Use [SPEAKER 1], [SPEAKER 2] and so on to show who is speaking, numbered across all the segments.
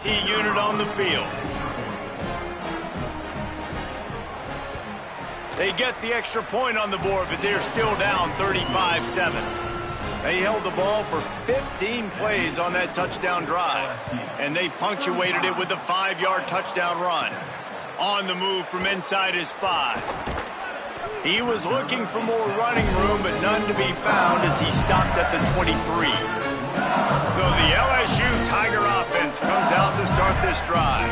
[SPEAKER 1] key unit on the field. They get the extra point on the board, but they're still down 35-7. They held the ball for 15 plays on that touchdown drive, and they punctuated it with a 5-yard touchdown run. On the move from inside his 5. He was looking for more running room, but none to be found as he stopped at the 23. So the LSU Tiger offense comes out to start this drive.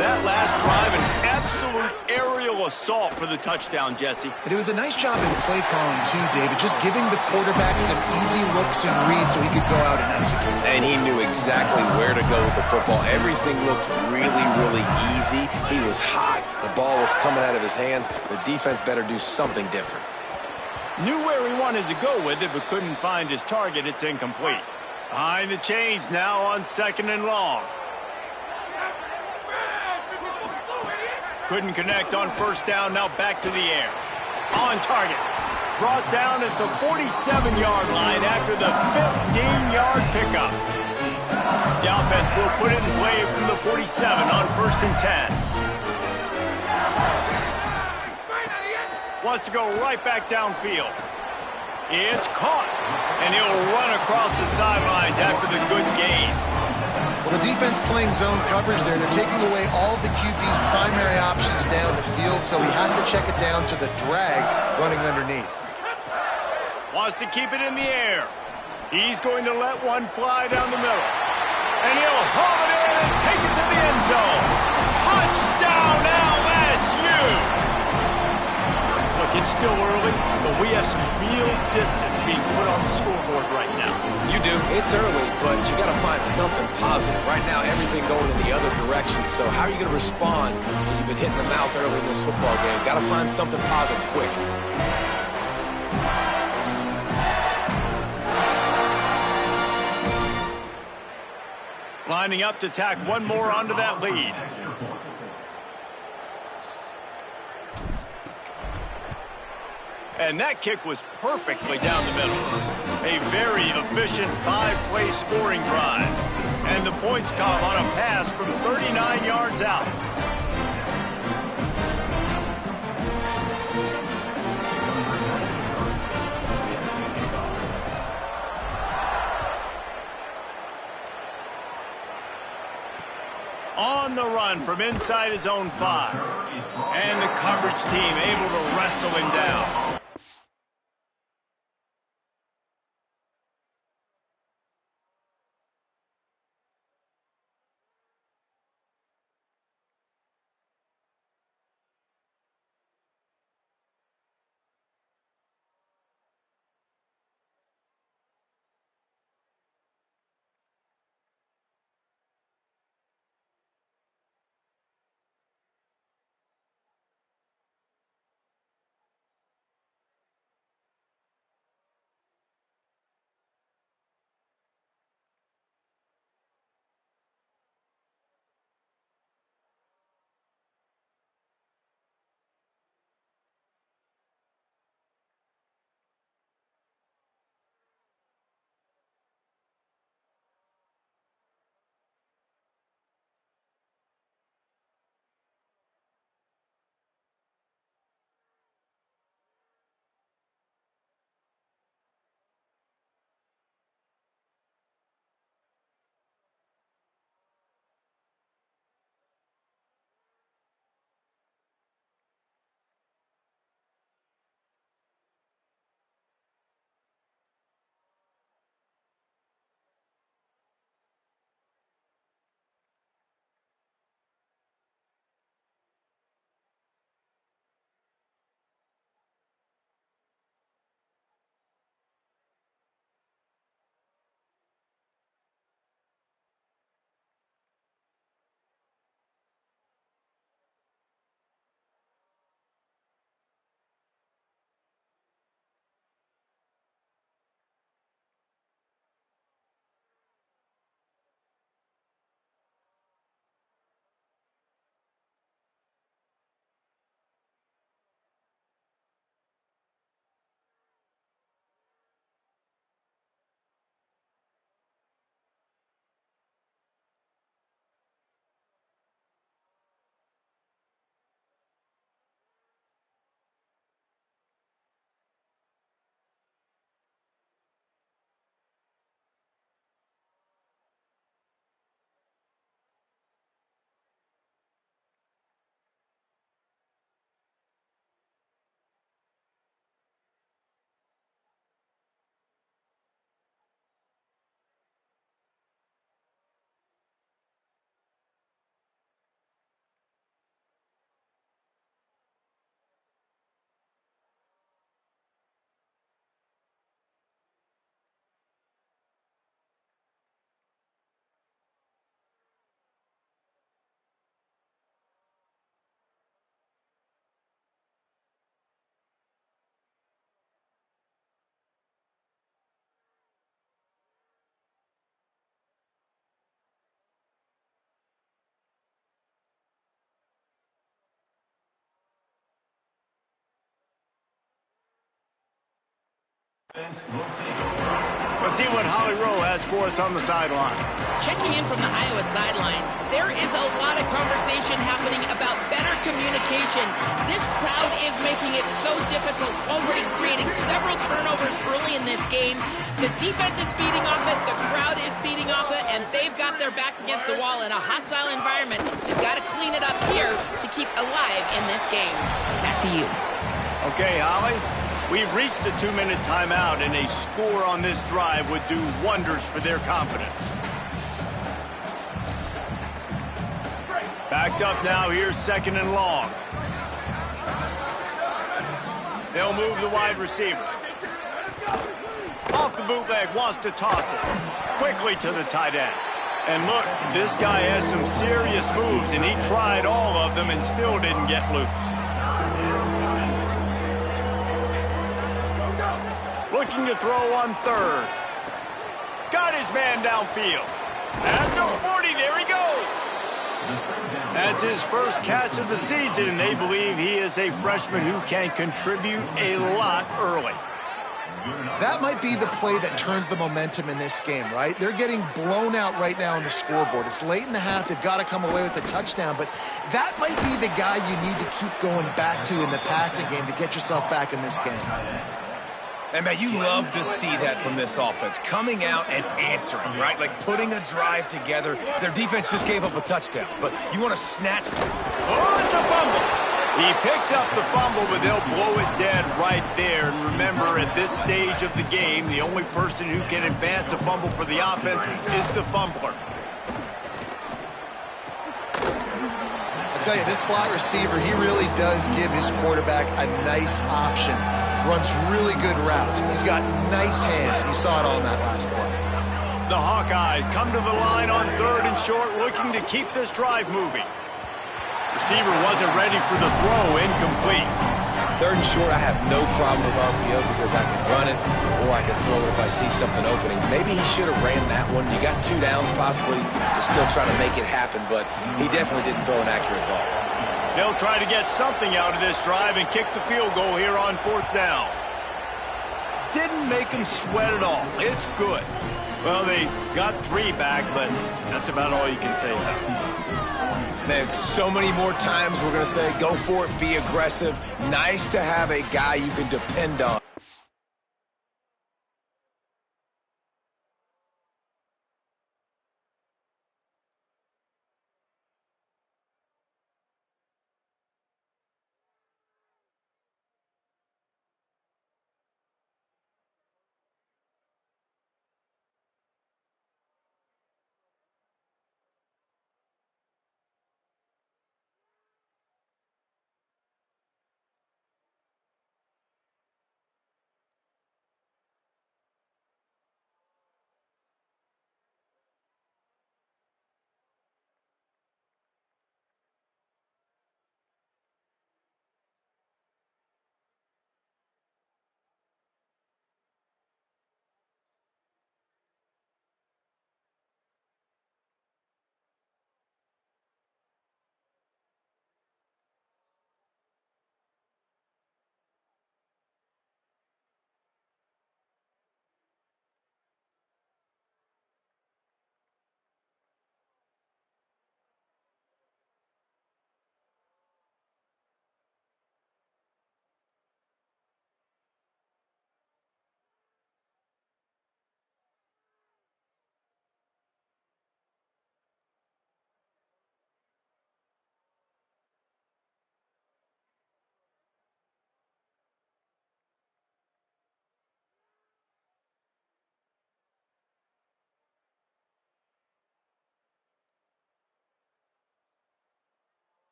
[SPEAKER 1] That last drive, an absolute aerial assault for the touchdown, Jesse.
[SPEAKER 2] And it was a nice job in play calling, too, David, just giving the quarterback some easy looks and reads so he could go out and execute.
[SPEAKER 3] And he knew exactly where to go with the football. Everything looked really, really easy. He was hot. The ball was coming out of his hands. The defense better do something different.
[SPEAKER 1] Knew where he wanted to go with it, but couldn't find his target. It's incomplete. Behind the chains now on 2nd and long. Couldn't connect on 1st down, now back to the air. On target. Brought down at the 47-yard line after the 15-yard pickup. The offense will put it in play from the 47 on 1st and 10. Wants to go right back downfield. It's caught, and he'll run across the sidelines after the good gain.
[SPEAKER 2] Well, the defense playing zone coverage there. They're taking away all of the QB's primary options down the field, so he has to check it down to the drag running underneath.
[SPEAKER 1] Wants to keep it in the air. He's going to let one fly down the middle. And he'll haul it in and take it to the end zone. Touchdown, LSU! Look, it's still early, but we have some real distance being put on the scoreboard right now.
[SPEAKER 3] You do. It's early, but you got to find something positive. Right now, everything going in the other direction. So how are you going to respond when you've been hitting the mouth early in this football game? Got to find something positive quick.
[SPEAKER 1] Lining up to tack one more onto that lead. And that kick was perfectly down the middle. A very efficient 5-play scoring drive. And the points come on a pass from 39 yards out. On the run from inside his own 5. And the coverage team able to wrestle him down. Let's see what Holly Rowe has for us on the sideline.
[SPEAKER 4] Checking in from the Iowa sideline, there is a lot of conversation happening about better communication. This crowd is making it so difficult, already creating several turnovers early in this game. The defense is feeding off it, the crowd is feeding off it, and they've got their backs against the wall in a hostile environment. They've got to clean it up here to keep alive in this game. Back to you.
[SPEAKER 1] Okay, Holly. We've reached the 2-minute timeout, and a score on this drive would do wonders for their confidence. Backed up now, here's 2nd and long. They'll move the wide receiver. Off the bootleg, wants to toss it. Quickly to the tight end. And look, this guy has some serious moves, and he tried all of them and still didn't get loose. Looking to throw on 3rd. Got his man downfield. At the 40, there he goes. That's his first catch of the season, and they believe he is a freshman who can contribute a lot early.
[SPEAKER 2] That might be the play that turns the momentum in this game, right? They're getting blown out right now on the scoreboard. It's late in the half. They've got to come away with a touchdown, but that might be the guy you need to keep going back to in the passing game to get yourself back in this game.
[SPEAKER 5] And, man, you love to see that from this offense, coming out and answering, right? Like putting a drive together. Their defense just gave up a touchdown, but you want to snatch them.
[SPEAKER 1] Oh, it's a fumble. He picks up the fumble, but they'll blow it dead right there. And remember, at this stage of the game, the only person who can advance a fumble for the offense is the fumbler.
[SPEAKER 2] I tell you, this slot receiver, he really does give his quarterback a nice option. Runs really good routes. He's got nice hands, and you saw it all in that last play.
[SPEAKER 1] The Hawkeyes come to the line on 3rd and short, looking to keep this drive moving. Receiver wasn't ready for the throw, incomplete.
[SPEAKER 3] 3rd and short, I have no problem with RPO because I can run it or I can throw it if I see something opening. Maybe he should have ran that one. You got 2 downs possibly to still try to make it happen, but he definitely didn't throw an accurate ball.
[SPEAKER 1] They'll try to get something out of this drive and kick the field goal here on 4th down. Didn't make them sweat at all. It's good. Well, they got 3 back, but that's about all you can say about it.
[SPEAKER 3] Man, so many more times we're going to say, go for it, be aggressive. Nice to have a guy you can depend on.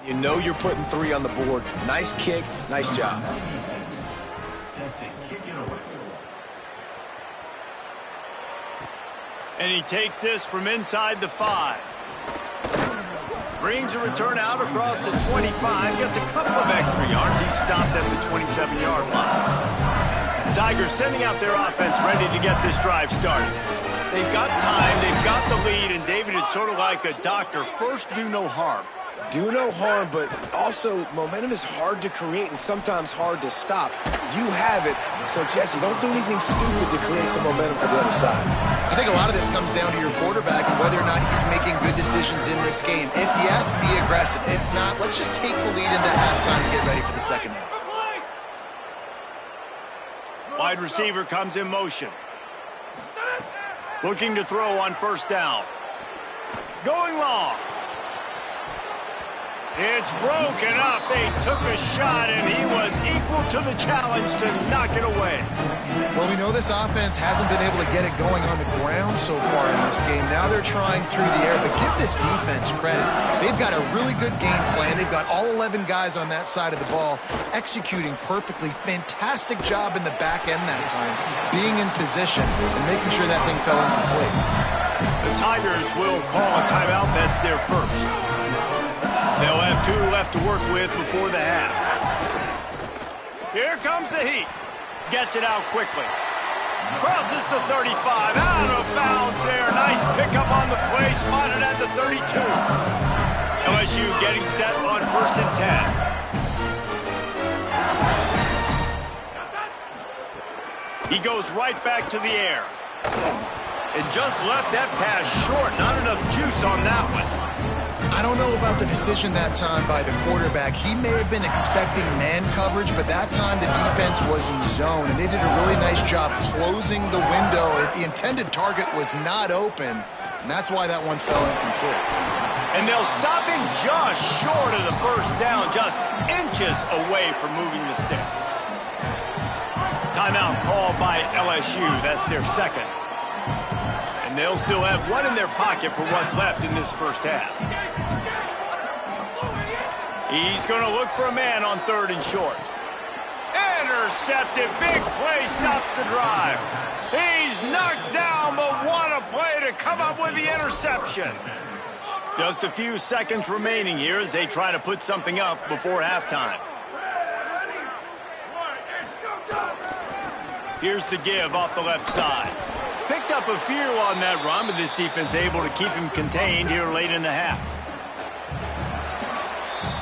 [SPEAKER 3] You know you're putting 3 on the board. Nice kick, nice job.
[SPEAKER 1] And he takes this from inside the 5. Brings a return out across the 25. Gets a couple of extra yards. He stopped at the 27-yard line. Tigers sending out their offense ready to get this drive started. They've got time. They've got the lead. And David is sort of like a doctor. First, do no harm.
[SPEAKER 3] Do no harm, but also momentum is hard to create and sometimes hard to stop. You have it. So, Jesse, don't do anything stupid to create some momentum for the other side.
[SPEAKER 2] I think a lot of this comes down to your quarterback and whether or not he's making good decisions in this game. If yes, be aggressive. If not, let's just take the lead into halftime and get ready for the second half.
[SPEAKER 1] Wide receiver comes in motion. Looking to throw on first down. Going long. It's broken up. They took a shot, and he was equal to the challenge to knock it away.
[SPEAKER 2] Well, we know this offense hasn't been able to get it going on the ground so far in this game. Now they're trying through the air, but give this defense credit. They've got a really good game plan. They've got all 11 guys on that side of the ball executing perfectly. Fantastic job in the back end that time, being in position and making sure that thing fell incomplete.
[SPEAKER 1] The Tigers will call a timeout. That's their first. They'll have 2 left to work with before the half. Here comes the heat. Gets it out quickly. Crosses the 35. Out of bounds there. Nice pickup on the play. Spotted at the 32. LSU getting set on 1st and 10. He goes right back to the air. And just left that pass short. Not enough juice on that one.
[SPEAKER 2] I don't know about the decision that time by the quarterback. He may have been expecting man coverage, but that time the defense was in zone, and they did a really nice job closing the window. The intended target was not open, and that's why that one fell incomplete.
[SPEAKER 1] And they'll stop him just short of the first down, just inches away from moving the sticks. Timeout called by LSU. That's their second. And they'll still have 1 in their pocket for what's left in this first half. He's going to look for a man on 3rd and short. Intercepted. Big play stops the drive. He's knocked down, but what a play to come up with the interception. Just a few seconds remaining here as they try to put something up before halftime. Here's the give off the left side. Picked up a few on that run, but this defense able to keep him contained here late in the half.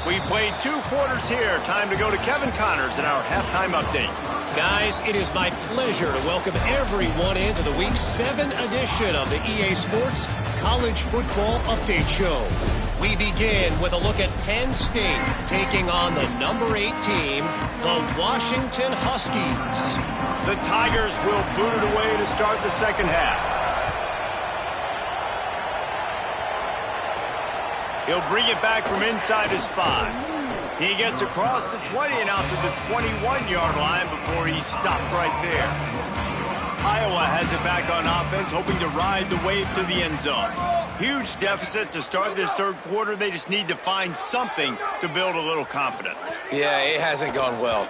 [SPEAKER 1] We've played 2 quarters here. Time to go to Kevin Connors in our halftime update.
[SPEAKER 6] Guys, it is my pleasure to welcome everyone into the Week 7 edition of the EA Sports College Football Update Show. We begin with a look at Penn State taking on the number 8 team, the Washington Huskies.
[SPEAKER 1] The Tigers will boot it away to start the second half. He'll bring it back from inside his 5. He gets across the 20 and out to the 21-yard line before he's stopped right there. Iowa has it back on offense, hoping to ride the wave to the end zone. Huge deficit to start this 3rd quarter. They just need to find something to build a little confidence.
[SPEAKER 3] Yeah, it hasn't gone well.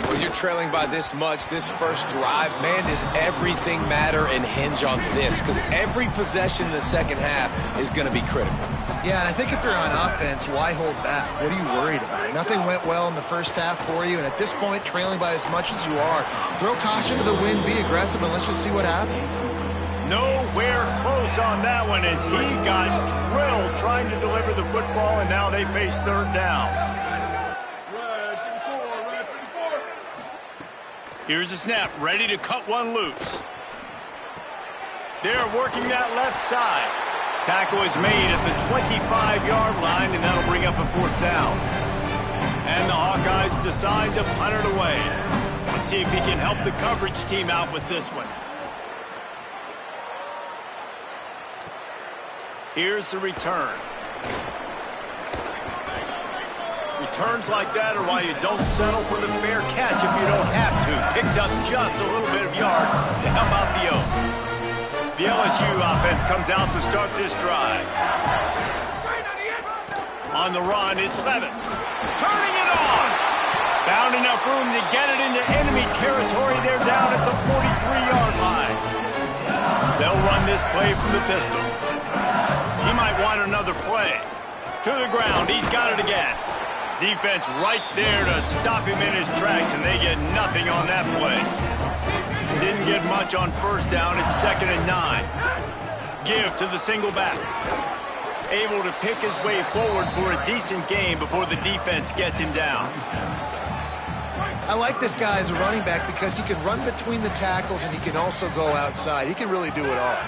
[SPEAKER 3] When you're trailing by this much, this first drive, man, does everything matter and hinge on this? Because every possession in the second half is going to be critical.
[SPEAKER 2] Yeah, and I think if you're on offense, why hold back? What are you worried about? Nothing went well in the first half for you, and at this point, trailing by as much as you are, throw caution to the wind, be aggressive, and let's just see what happens.
[SPEAKER 1] Nowhere close on that one as he got drilled trying to deliver the football, and now they face 3rd down. Here's the snap, ready to cut one loose. They're working that left side. Tackle is made at the 25-yard line, and that'll bring up a 4th down. And the Hawkeyes decide to punt it away. Let's see if he can help the coverage team out with this one. Here's the return. Returns like that are why you don't settle for the fair catch if you don't have to. Picks up just a little bit of yards to help out the Oak. The LSU offense comes out to start this drive. On the run, it's Levis. Turning it on. Found enough room to get it into enemy territory. They're down at the 43-yard line. They'll run this play from the pistol. He might want another play. To the ground. He's got it again. Defense right there to stop him in his tracks, and they get nothing on that play. Didn't get much on first down. It's 2nd and 9. Give to the single back. Able to pick his way forward for a decent gain before the defense gets him down.
[SPEAKER 2] I like this guy as a running back because he can run between the tackles and he can also go outside. He can really do it all.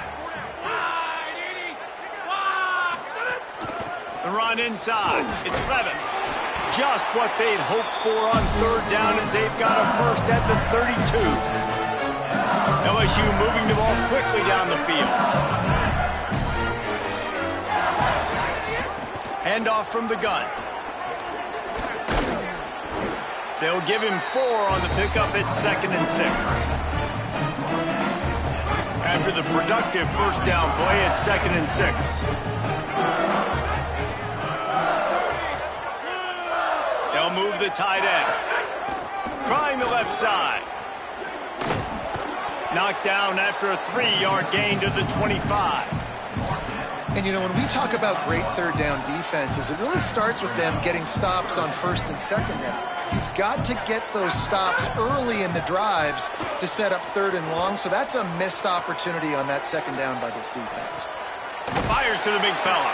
[SPEAKER 1] The run inside. It's Levis. Just what they'd hoped for on third down as they've got a first at the 32. LSU moving the ball quickly down the field. Handoff from the gun. They'll give him 4 on the pickup at 2nd and 6. After the productive first down play at 2nd and 6. They'll move the tight end. Trying the left side. Knocked down after a 3-yard gain to the 25.
[SPEAKER 2] And, you know, when we talk about great third down defenses, it really starts with them getting stops on first and second down. You've got to get those stops early in the drives to set up third and long, so that's a missed opportunity on that second down by this defense.
[SPEAKER 1] Fires to the big fella.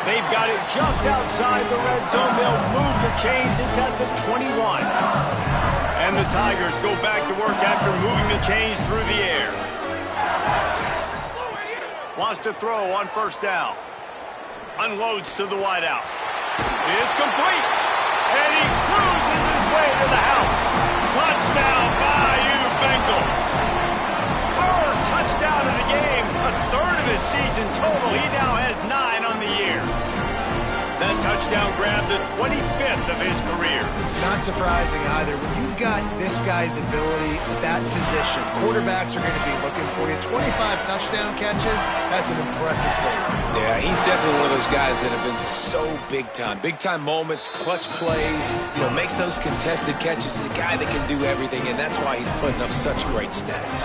[SPEAKER 1] They've got it just outside the red zone. They'll move the chains. It's at the 21. And the Tigers go back to work after moving the chains through the air. Wants to throw on first down. Unloads to the wideout. It's complete. And he cruises his way to the house. Touchdown, Bayou Bengals. Third touchdown of the game. A third of his season total. He now has 9 on the year. That touchdown grabbed the 25th of his career.
[SPEAKER 2] Not surprising either. When you've got this guy's ability at that position, quarterbacks are going to be looking for you. 25 touchdown catches, that's an impressive feat.
[SPEAKER 3] Yeah, he's definitely one of those guys that have been so big time. Big time moments, clutch plays, you know, makes those contested catches. He's a guy that can do everything, and that's why he's putting up such great stats.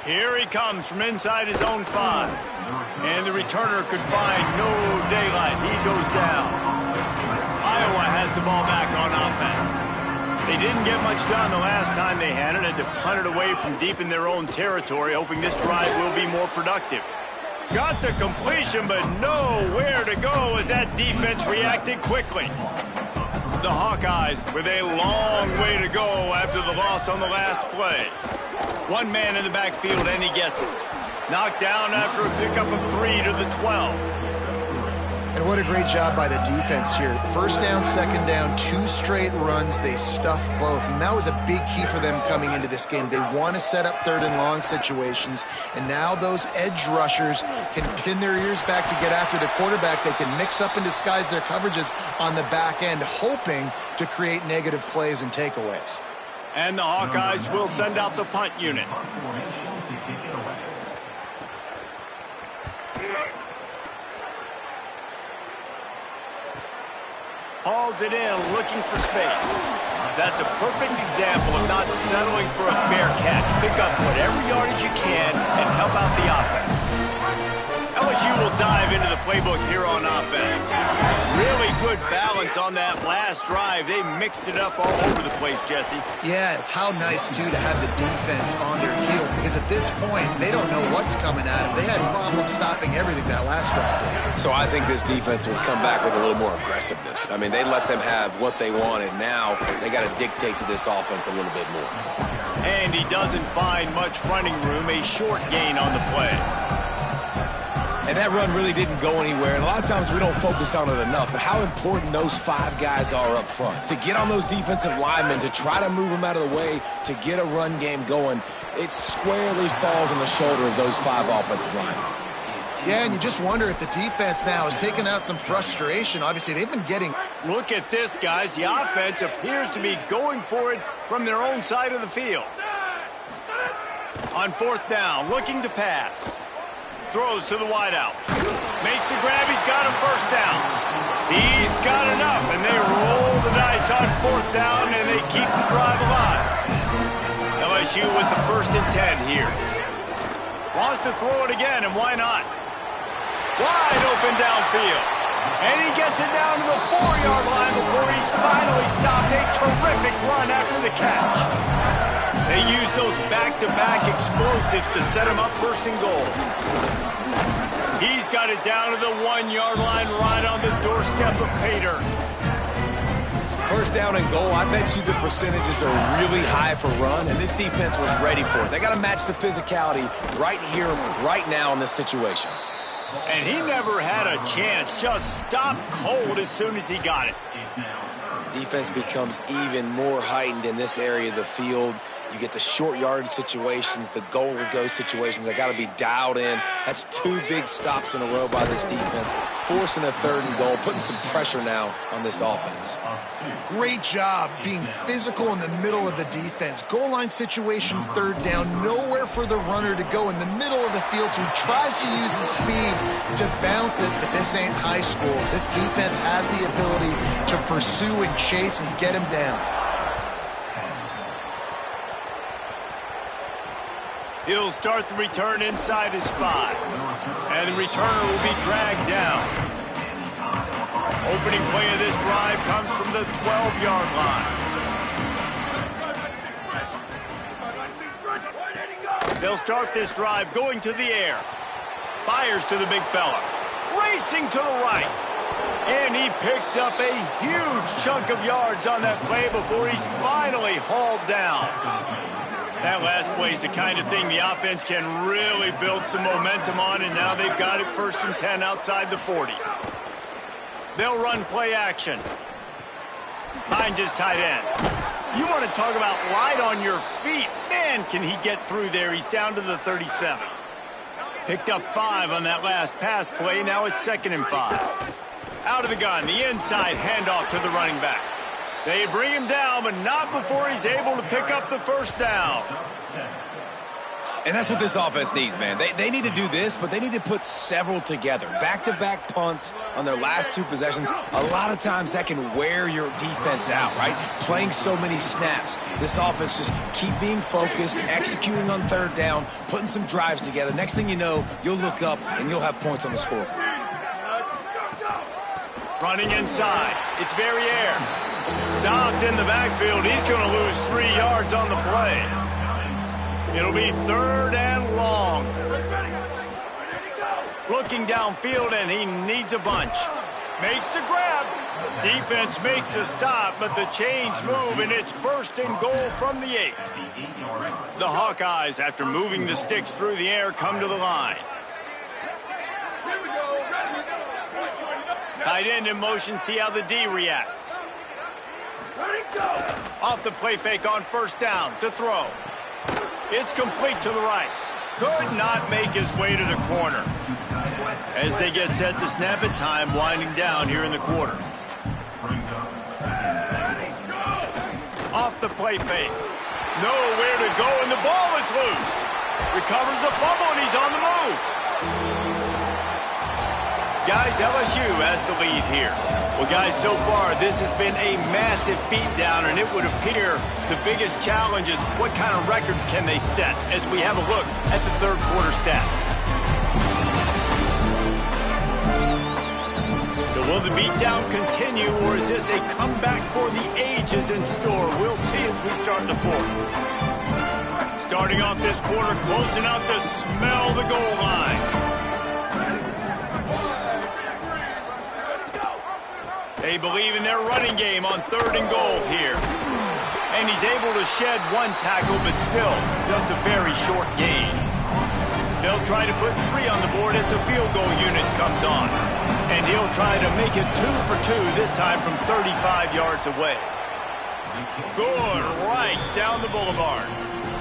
[SPEAKER 1] Here he comes from inside his own 5. And the returner could find no daylight. He goes down. Iowa has the ball back on offense. They didn't get much done the last time they had it. Had to punt it away from deep in their own territory, hoping this drive will be more productive. Got the completion, but nowhere to go as that defense reacted quickly. The Hawkeyes with a long way to go after the loss on the last play. One man in the backfield, and he gets it. Knocked down after a pickup of 3 to the 12.
[SPEAKER 2] And what a great job by the defense here. First down, second down, 2 straight runs. They stuffed both, and that was a big key for them coming into this game. They want to set up third and long situations, and now those edge rushers can pin their ears back to get after the quarterback. They can mix up and disguise their coverages on the back end, hoping to create negative plays and takeaways.
[SPEAKER 1] And the Hawkeyes will send out the punt unit. Hauls it in, looking for space. That's a perfect example of not settling for a fair catch. Pick up whatever yardage you can and help out the offense. LSU will dive into the playbook here on offense. Really good balance on that last drive. They mixed it up all over the place, Jesse.
[SPEAKER 2] Yeah, how nice, too, to have the defense on their heels, because at this point, they don't know what's coming at them. They had problems stopping everything that last drive.
[SPEAKER 3] So I think this defense would come back with a little more aggressiveness. I mean, they let them have what they wanted. Now they got to dictate to this offense a little bit more.
[SPEAKER 1] And he doesn't find much running room, a short gain on the play.
[SPEAKER 3] And that run really didn't go anywhere. And a lot of times we don't focus on it enough. But how important those 5 guys are up front. To get on those defensive linemen, to try to move them out of the way, to get a run game going, it squarely falls on the shoulder of those 5 offensive linemen.
[SPEAKER 2] Yeah, and you just wonder if the defense now is taking out some frustration. Obviously, they've been getting...
[SPEAKER 1] Look at this, guys. The offense appears to be going for it from their own side of the field. On 4th down, looking to pass. Throws to the wideout. Makes the grab. He's got him 1st down. He's got enough, and they roll the dice on 4th down, and they keep the drive alive. LSU with the 1st and 10 here. Wants to throw it again, and why not? Wide open downfield. And he gets it down to the 4-yard line before he's finally stopped. A terrific run after the catch. They use those back-to-back explosives to set him up 1st and goal. He's got it down to the 1-yard line right on the doorstep of pay dirt.
[SPEAKER 3] 1st down and goal, I bet you the percentages are really high for run, and this defense was ready for it. They got to match the physicality right here, right now in this situation.
[SPEAKER 1] And he never had a chance, just stopped cold as soon as he got it.
[SPEAKER 3] Defense becomes even more heightened in this area of the field. You get the short yard situations, the goal to go situations. They got to be dialed in. That's 2 big stops in a row by this defense, forcing a 3rd and goal, putting some pressure now on this offense.
[SPEAKER 2] Great job being physical in the middle of the defense. Goal line situations, 3rd down, nowhere for the runner to go in the middle of the field, so he tries to use his speed to bounce it, but this ain't high school. This defense has the ability to pursue and chase and get him down.
[SPEAKER 1] He'll start the return inside his 5. And the returner will be dragged down. Opening play of this drive comes from the 12-yard line. They'll start this drive going to the air. Fires to the big fella. Racing to the right. And he picks up a huge chunk of yards on that play before he's finally hauled down. That last play is the kind of thing the offense can really build some momentum on, and now they've got it 1st and 10 outside the 40. They'll run play action. Finds his tight end. You want to talk about light on your feet. Man, can he get through there. He's down to the 37. Picked up 5 on that last pass play. Now it's 2nd and 5. Out of the gun, the inside handoff to the running back. They bring him down, but not before he's able to pick up the 1st down.
[SPEAKER 3] And that's what this offense needs, man. They need to do this, but they need to put several together. Back-to-back punts on their last 2 possessions. A lot of times that can wear your defense out, right? Playing so many snaps. This offense just keep being focused, executing on 3rd down, putting some drives together. Next thing you know, you'll look up and you'll have points on the scoreboard.
[SPEAKER 1] Running inside. It's Verrier. Stopped in the backfield. He's going to lose 3 yards on the play. It'll be 3rd and long. Looking downfield, and he needs a bunch. Makes the grab. Defense makes a stop, but the chains move, and it's 1st and goal from the 8. The Hawkeyes, after moving the sticks through the air, come to the line. Tight end in motion, see how the D reacts. Off the play fake on 1st down to throw. It's complete to the right. Could not make his way to the corner. As they get set to snap it, time winding down here in the quarter. Off the play fake. Nowhere to go, and the ball is loose. Recovers the fumble, and he's on the move. Guys, LSU has the lead here. Well, guys, so far, this has been a massive beatdown, and it would appear the biggest challenge is what kind of records can they set as we have a look at the 3rd quarter stats. So will the beatdown continue, or is this a comeback for the ages in store? We'll see as we start the 4th. Starting off this quarter, closing out to smell the goal line. They believe in their running game on 3rd and goal here. And he's able to shed 1 tackle, but still just a very short gain. They'll try to put 3 on the board as the field goal unit comes on. And he'll try to make it 2 for 2, this time from 35 yards away. Good, right down the boulevard.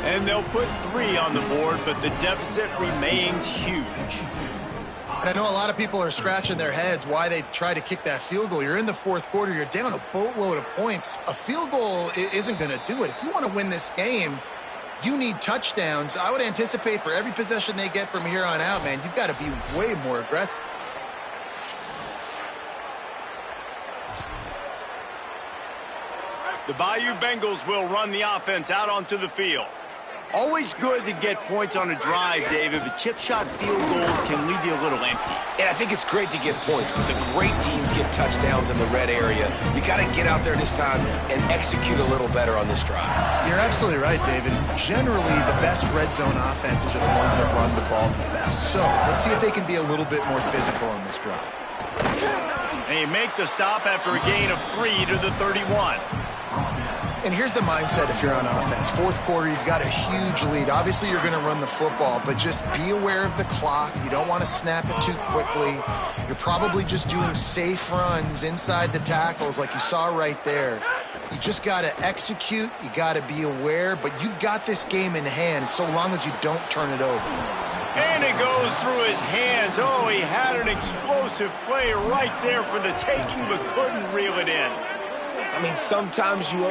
[SPEAKER 1] And they'll put 3 on the board, but the deficit remains huge.
[SPEAKER 2] And I know a lot of people are scratching their heads why they try to kick that field goal. You're in the 4th quarter. You're down a boatload of points. A field goal isn't going to do it. If you want to win this game, You need touchdowns. I would anticipate for every possession they get from here on out, man, you've got to be way more aggressive.
[SPEAKER 1] The Bayou Bengals will run the offense out onto the field. Always good to get points on a drive, David, but chip shot field goals can leave you a little empty.
[SPEAKER 3] And I think it's great to get points, but the great teams get touchdowns in the red area. You got to get out there this time and execute a little better on this drive.
[SPEAKER 2] You're absolutely right, David. Generally, the best red zone offenses are the ones that run the ball the best. So let's see if they can be a little bit more physical on this drive.
[SPEAKER 1] They make the stop after a gain of 3 to the 31.
[SPEAKER 2] And here's the mindset if you're on offense. Fourth quarter, you've got a huge lead. Obviously, you're going to run the football, but just be aware of the clock. You don't want to snap it too quickly. You're probably just doing safe runs inside the tackles like you saw right there. You just got to execute. You got to be aware, but you've got this game in hand so long as you don't turn it over.
[SPEAKER 1] And it goes through his hands. Oh, he had an explosive play right there for the taking, but couldn't reel it in.
[SPEAKER 3] I mean, sometimes you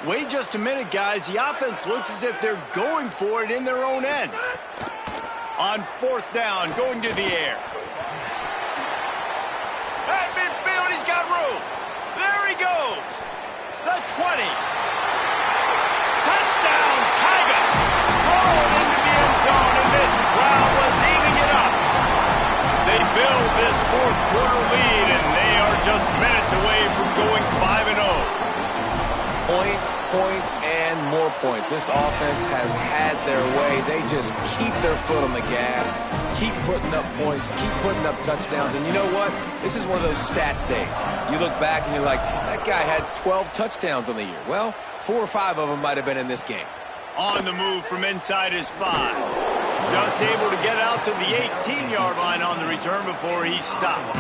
[SPEAKER 1] Wait just a minute, guys. The offense looks as if they're going for it in their own end. On fourth down, going to the air. At midfield, he's got room. There he goes. The 20. Touchdown, Tigers. Rolled into the end zone, and this crowd was eating it up. They build this fourth quarter lead, and they are just minutes away from going 5-0.
[SPEAKER 3] Points, points, and more points. This offense has had their way. They just keep their foot on the gas, keep putting up points, keep putting up touchdowns. And you know what? This is one of those stats days. You look back and you're like, that guy had 12 touchdowns on the year. Well, 4 or 5 of them might have been in this game.
[SPEAKER 1] On the move from inside his 5. Just able to get out to the 18-yard line on the return before he stopped.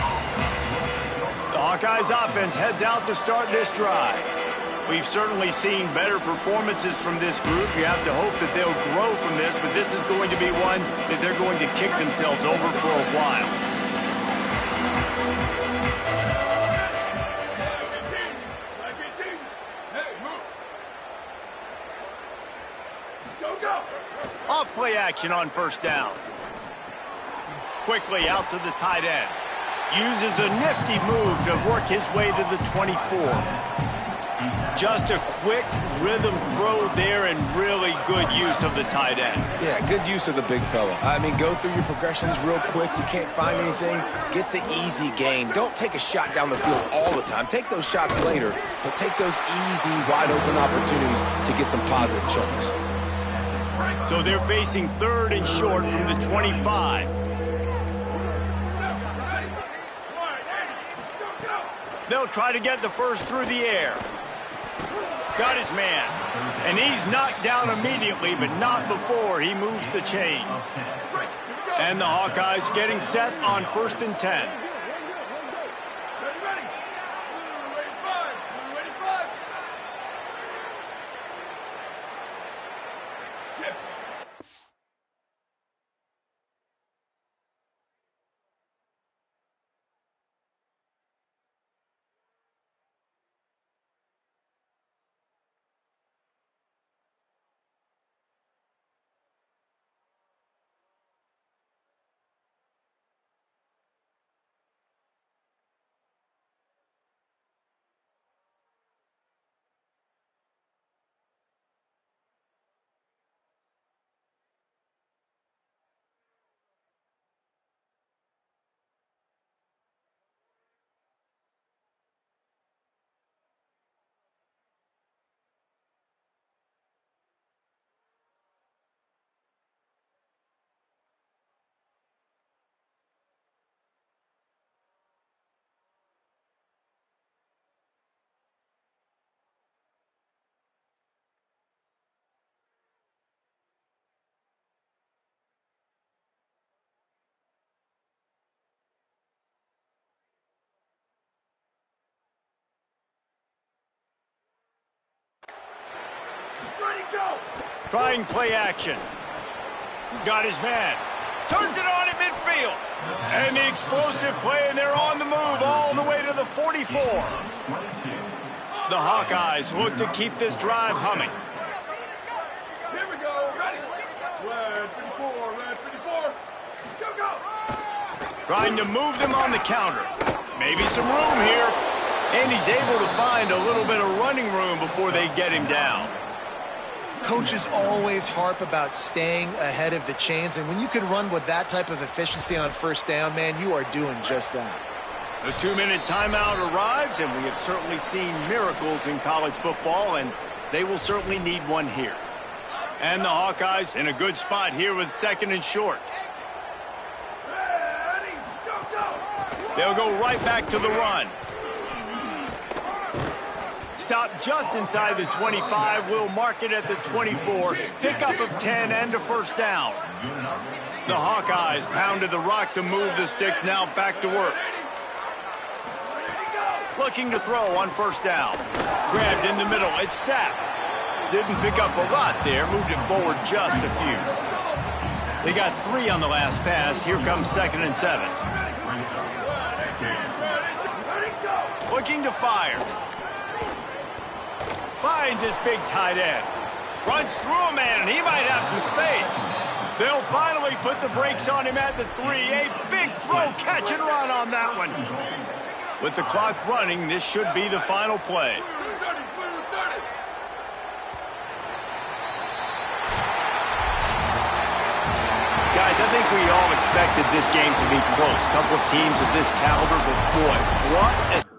[SPEAKER 1] The Hawkeyes offense heads out to start this drive. We've certainly seen better performances from this group. You have to hope that they'll grow from this, but this is going to be one that they're going to kick themselves over for a while. Off play action on first down. Quickly out to the tight end. Uses a nifty move to work his way to the 24. Just a quick rhythm throw there and really good use of the tight end.
[SPEAKER 3] Yeah, good use of the big fella. I mean, go through your progressions real quick. You can't find anything. Get the easy gain. Don't take a shot down the field all the time. Take those shots later, but take those easy, wide-open opportunities to get some positive chunks.
[SPEAKER 1] So they're facing 3rd and short from the 25. They'll try to get the first through the air. Got his man. And he's knocked down immediately, but not before he moves the chains. And the Hawkeyes getting set on 1st and 10. Trying play action. Got his man. Turns it on at midfield. And the explosive play, and they're on the move all the way to the 44. The Hawkeyes look to keep this drive humming. Here we go. Trying to move them on the counter. Maybe some room here. And he's able to find a little bit of running room before they get him down.
[SPEAKER 2] Coaches always harp about staying ahead of the chains, and when you can run with that type of efficiency on first down, man, you are doing just that.
[SPEAKER 1] The 2-minute timeout arrives, and we have certainly seen miracles in college football, and they will certainly need one here. And the Hawkeyes in a good spot here with 2nd and short. They'll go right back to the run. Stop just inside the 25. We'll mark it at the 24. Pickup of 10 and a first down. The Hawkeyes pounded the rock to move the sticks. Now back to work. Looking to throw on first down. Grabbed in the middle. It's Sapp. Didn't pick up a lot there. Moved it forward just a few. They got 3 on the last pass. Here comes 2nd and 7. Looking to fire. Finds his big tight end. Runs through a man, and he might have some space. They'll finally put the brakes on him at the 3. A big throw, catch and run on that one. With the clock running, this should be the final play. Guys, I think we all expected this game to be close. Couple of teams of this caliber, but boy, what a